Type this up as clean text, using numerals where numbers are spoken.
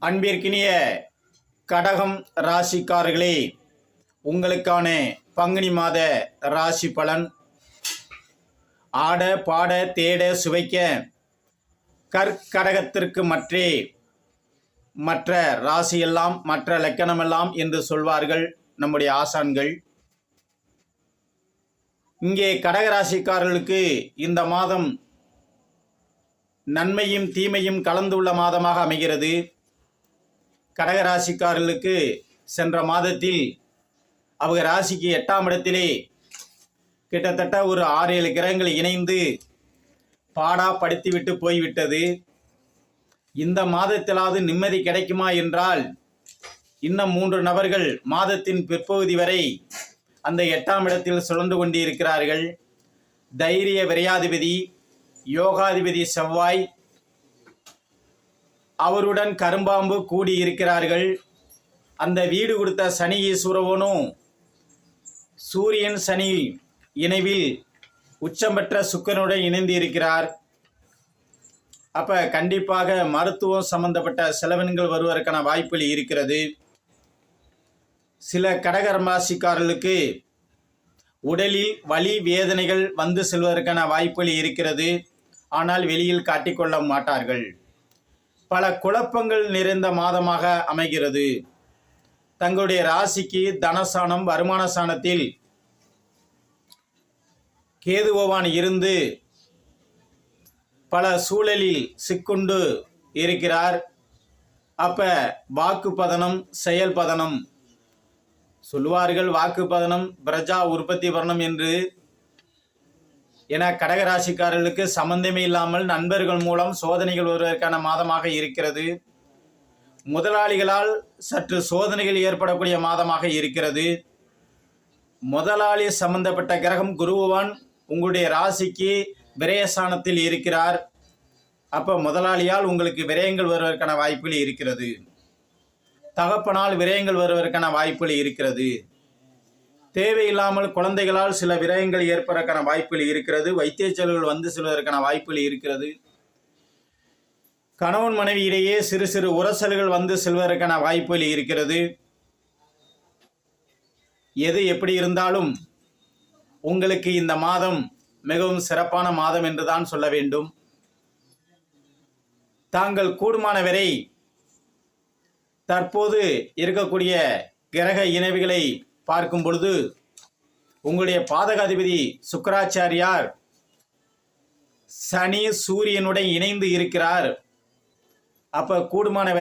அன்பிற்கினிய கடகம் ராசிக்காரர்களே, உங்களுக்கான பங்குனி மாத ராசி பலன். ஆட பாட தேட சுவைக்க கற்கடகத்திற்கு மற்ற ராசியெல்லாம் மற்ற லக்கணமெல்லாம் என்று சொல்வார்கள் நம்முடைய ஆசான்கள். இங்கே கடகராசிக்காரர்களுக்கு இந்த மாதம் நன்மையும் தீமையும் கலந்துள்ள மாதமாக அமைகிறது. கடகராசிக்காரர்களுக்கு சென்ற மாதத்தில் அவங்க ராசிக்கு 8ஆம் இடத்திலே கிட்டத்தட்ட ஒரு 6-7 கிரகங்கள் இணைந்து பாடாப்படுத்திவிட்டு போய்விட்டது. இந்த மாதத்திலாவது நிம்மதி கிடைக்குமா என்றால் இன்னும் 3 நபர்கள் மாதத்தின் பிற்பகுதி வரை அந்த 8ஆம் இடத்தில் சுழன்று கொண்டிருக்கிறார்கள். தைரிய விரையாதிபதி யோகாதிபதி செவ்வாய், அவருடன் கரும்பாம்பு கூடி இருக்கிறார்கள். அந்த வீடு கொடுத்த சனி ஈஸ்வரவனும் சூரியன் சனி இணைவில் உச்சம் பெற்ற சுக்கிரனுடன் இணைந்து இருக்கிறார். அப்போ கண்டிப்பாக மருத்துவம் சம்பந்தப்பட்ட செலவினங்கள் வருவதற்கான வாய்ப்புகள் இருக்கிறது. சில கடகராசிக்காரர்களுக்கு உடலில் வலி வேதனைகள் வந்து செல்வதற்கான வாய்ப்புகள் இருக்கிறது. ஆனால் வெளியில் காட்டிக்கொள்ள மாட்டார்கள். பல குழப்பங்கள் நிறைந்த மாதமாக அமைகிறது. தங்களுடைய ராசிக்கு தனஸ்தானம் வருமான ஸ்தானத்தில் கேது பகவான் இருந்து பல சூழலில் சிக்குண்டு இருக்கிறார். அப்ப வாக்கு பதனம் செயல் பதனம் சொல்லுவார்கள். வாக்கு பதனம் பிரஜா உற்பத்தி பதனம் என்று. என கடகராசிக்காரர்களுக்கு சம்பந்தமே இல்லாமல் நண்பர்கள் மூலம் சோதனைகள் வருவதற்கான மாதமாக இருக்கிறது. முதலாளிகளால் சற்று சோதனைகள் ஏற்படக்கூடிய மாதமாக இருக்கிறது. முதலாளி சம்பந்தப்பட்ட கிரகம் குரு பகவான் உங்களுடைய ராசிக்கு விரயஸ்தானத்தில் இருக்கிறார். அப்போ முதலாளியால் உங்களுக்கு விரயங்கள் வருவதற்கான வாய்ப்புகள் இருக்கிறது. தகப்பனால் விரயங்கள் வருவதற்கான வாய்ப்புகள் இருக்கிறது. தேவையில்லாமல் குழந்தைகளால் சில விரயங்கள் ஏற்பதற்கான வாய்ப்புகள் இருக்கிறது. வைத்திய செலவுகள் வந்து செல்வதற்கான வாய்ப்புகள் இருக்கிறது. கணவன் மனைவியிடையே சிறு சிறு உரசல்கள் வந்து செல்வதற்கான வாய்ப்புகள் இருக்கிறது. எது எப்படி இருந்தாலும் உங்களுக்கு இந்த மாதம் மிகவும் சிறப்பான மாதம் என்றுதான் சொல்ல வேண்டும். தாங்கள் கூடுமான வரை தற்போது இருக்கக்கூடிய கிரக இணைவுகளை பார்க்கும் பொழுது உங்களுடைய பாதகாதிபதி சுக்கிராச்சாரியார் சனி சூரியனுடன் இணைந்து இருக்கிறார். அப்ப கூடுமான